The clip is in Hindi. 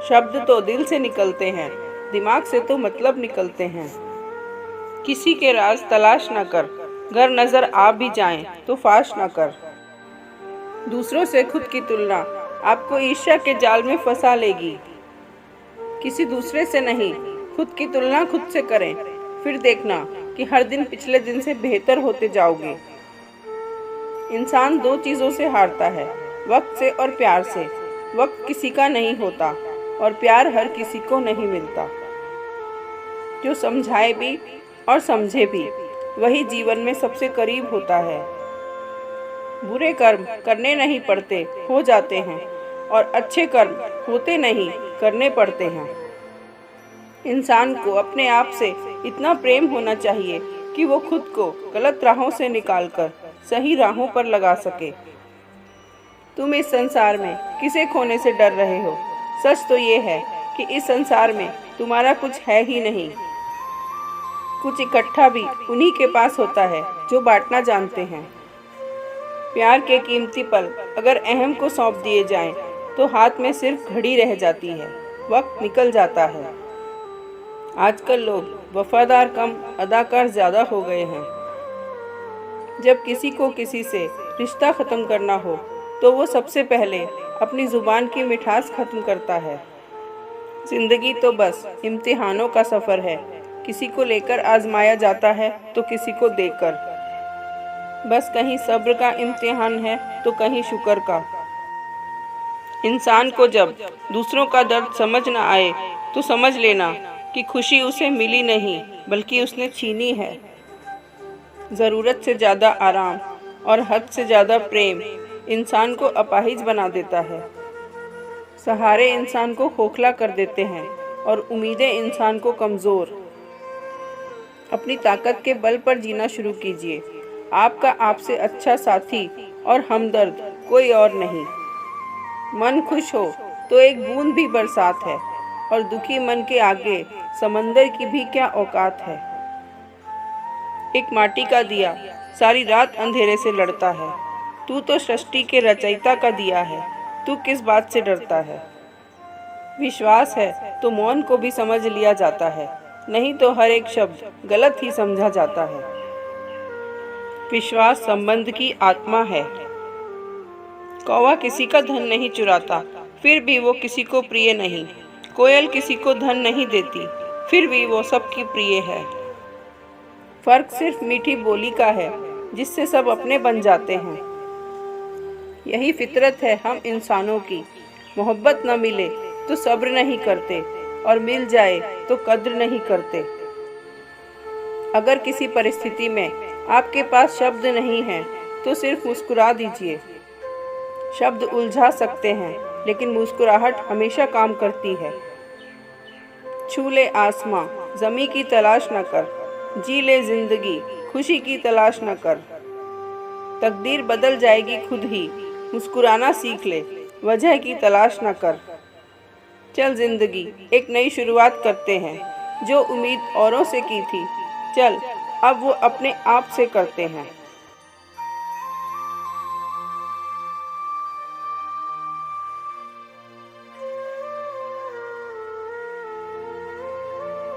शब्द तो दिल से निकलते हैं, दिमाग से तो मतलब निकलते हैं। किसी के राज तलाश न कर, गर नजर आ भी जाएं तो फाश न कर। दूसरों से खुद की तुलना आपको ईर्ष्या के जाल में फंसा लेगी। किसी दूसरे से नहीं, खुद की तुलना खुद से करें, फिर देखना कि हर दिन पिछले दिन से बेहतर होते जाओगे। इंसान दो चीज़ों से हारता है, वक्त से और प्यार से। वक्त किसी का नहीं होता और प्यार हर किसी को नहीं मिलता। जो समझाए भी और समझे भी, वही जीवन में सबसे करीब होता है। बुरे कर्म करने नहीं पड़ते, हो जाते हैं, और अच्छे कर्म होते नहीं, करने पड़ते हैं। इंसान को अपने आप से इतना प्रेम होना चाहिए कि वो खुद को गलत राहों से निकालकर सही राहों पर लगा सके। तुम इस संसार में किसे खोने से डर रहे हो? सच तो ये है कि इस संसार में तुम्हारा कुछ है ही नहीं। कुछ इकट्ठा भी उन्हीं के पास होता है जो बांटना जानते हैं। प्यार के कीमती पल अगर अहम को सौंप दिए जाएं, तो हाथ में सिर्फ घड़ी रह जाती है, वक्त निकल जाता है। आजकल लोग वफादार कम, अदाकार ज़्यादा हो गए हैं। जब किसी को किसी से रिश्ता ख़त्म करना हो, तो वो सबसे पहले अपनी ज़ुबान की मिठास ख़त्म करता है। ज़िंदगी तो बस इम्तिहानों का सफ़र है, किसी को लेकर आजमाया जाता है तो किसी को देकर। बस कहीं सब्र का इम्तिहान है तो कहीं शुक्र का। इंसान को जब दूसरों का दर्द समझ न आए, तो समझ लेना कि खुशी उसे मिली नहीं, बल्कि उसने छीनी है। ज़रूरत से ज़्यादा आराम और हद से ज़्यादा प्रेम इंसान को अपाहिज बना देता है। सहारे इंसान को खोखला कर देते हैं और उम्मीदें इंसान को कमज़ोर। अपनी ताकत के बल पर जीना शुरू कीजिए। आपका आपसे अच्छा साथी और हमदर्द कोई और नहीं। मन खुश हो तो एक बूंद भी बरसात है, और दुखी मन के आगे समंदर की भी क्या औकात है। एक माटी का दिया सारी रात अंधेरे से लड़ता है। तू तो सृष्टि के रचयिता का दिया है, तू किस बात से डरता है। विश्वास है तो मौन को भी समझ लिया जाता है, नहीं तो हर एक शब्द गलत ही समझा जाता है। विश्वास संबंध की आत्मा है। कौवा किसी का धन नहीं चुराता, फिर भी वो किसी को प्रिय नहीं। कोयल किसी को धन नहीं देती, फिर भी वो सबकी प्रिय है। फर्क सिर्फ मीठी बोली का है, जिससे सब अपने बन जाते हैं। यही फितरत है हम इंसानों की। मोहब्बत न मिले तो सब्र नहीं करते, और मिल जाए तो कद्र नहीं करते। अगर किसी परिस्थिति में आपके पास शब्द नहीं हैं, तो सिर्फ मुस्कुरा दीजिए। शब्द उलझा सकते हैं, लेकिन मुस्कुराहट हमेशा काम करती है। छू ले आसमां, ज़मीं की तलाश न कर। जी ले जिंदगी, खुशी की तलाश न कर। तकदीर बदल जाएगी खुद ही, मुस्कुराना सीख ले, वजह की तलाश न कर। चल जिंदगी एक नई शुरुआत करते हैं, जो उम्मीद औरों से की थी, चल अब वो अपने आप से करते हैं।